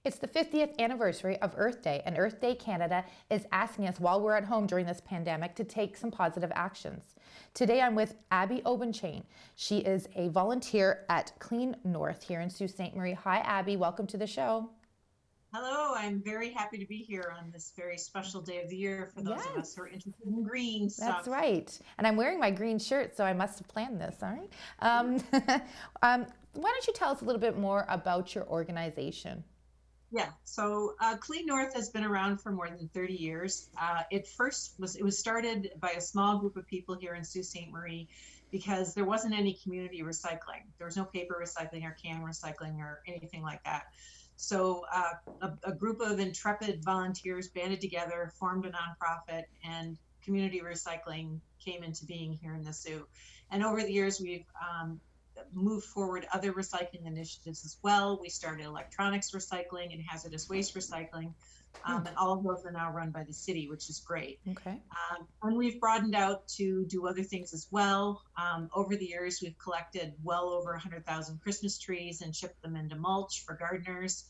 It's the 50th anniversary of Earth Day, and Earth Day Canada is asking us while we're at home during this pandemic to take some positive actions. Today I'm with Abby Obenchain. She is a volunteer at Clean North here in Sault Ste. Marie. Hi Abby, welcome to the show. Hello, I'm very happy to be here on this very special day of the year for those of us who are interested in green That's stuff. right. And I'm wearing my green shirt, so I must have planned this, all right? Why don't you tell us a little bit more about your organization? Yeah, so Clean North has been around for more than 30 years. It was started by a small group of people here in Sault Ste. Marie because there wasn't any community recycling. There was no paper recycling or can recycling or anything like that. So a group of intrepid volunteers banded together, formed a nonprofit, and community recycling came into being here in the Soo. And over the years, we've move forward other recycling initiatives as well. We started electronics recycling and hazardous waste recycling, and all of those are now run by the city, which is great. Okay. And we've broadened out to do other things as well. Over the years, we've collected well over 100,000 Christmas trees and shipped them into mulch for gardeners.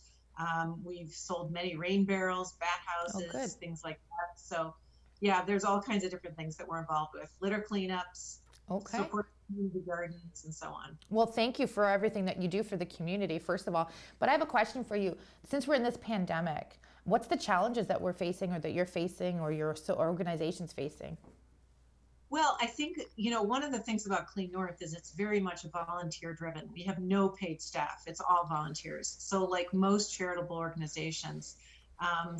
We've sold many rain barrels, bat houses, things like that. So yeah, there's all kinds of different things that we're involved with. Litter cleanups, support community gardens, and so on. Well, thank you for everything that you do for the community, first of all. But I have a question for you. Since we're in this pandemic, what's the challenges that we're facing or that you're facing or your organization's facing? Well, I think, one of the things about Clean North is it's very much volunteer driven. We have no paid staff. It's all volunteers. So like most charitable organizations,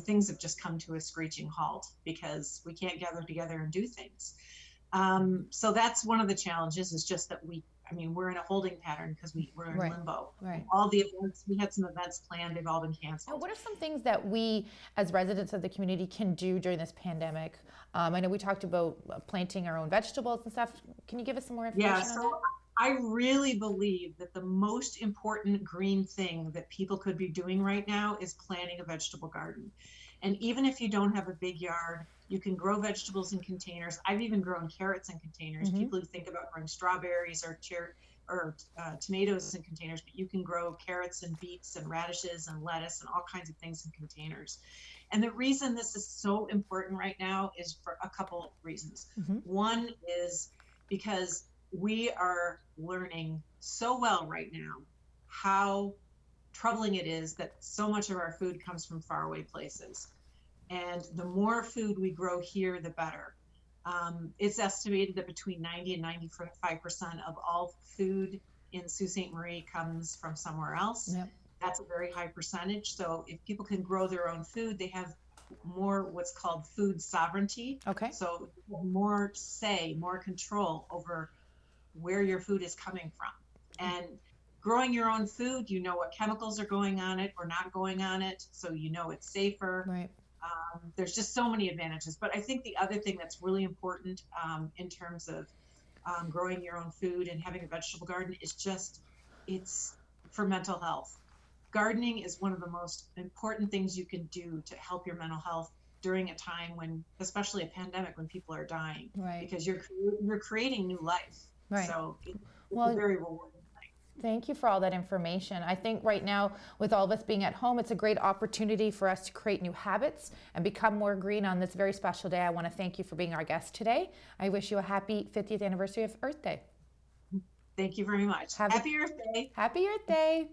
things have just come to a screeching halt because we can't gather together and do things. So that's one of the challenges is just that we're in a holding pattern because we're in limbo. Right. All the events, we had some events planned, they've all been canceled. What are some things that we as residents of the community can do during this pandemic? I know we talked about planting our own vegetables and stuff. Can you give us some more information on that? I really believe that the most important green thing that people could be doing right now is planting a vegetable garden. And even if you don't have a big yard, you can grow vegetables in containers. I've even grown carrots in containers. People who think about growing strawberries or tomatoes in containers, but you can grow carrots and beets and radishes and lettuce and all kinds of things in containers. And the reason this is so important right now is for a couple of reasons. One is because we are learning so well right now how troubling it is that so much of our food comes from faraway places. And the more food we grow here, the better. It's estimated that between 90 and 95% of all food in Sault Ste. Marie comes from somewhere else. Yep. That's a very high percentage. So if people can grow their own food, they have more what's called food sovereignty. Okay. So more say, more control over where your food is coming from. And growing your own food, you know what chemicals are going on it or not going on it, so you know it's safer. Right. There's just so many advantages. But I think the other thing that's really important in terms of growing your own food and having a vegetable garden is it's for mental health. Gardening is one of the most important things you can do to help your mental health during a time when, especially a pandemic, when people are dying. Right. Because you're creating new life. Right. So it's a very rewarding. Thank you for all that information. I think right now, with all of us being at home, it's a great opportunity for us to create new habits and become more green on this very special day. I want to thank you for being our guest today. I wish you a happy 50th anniversary of Earth Day. Thank you very much. Happy Earth Day. Happy Earth Day.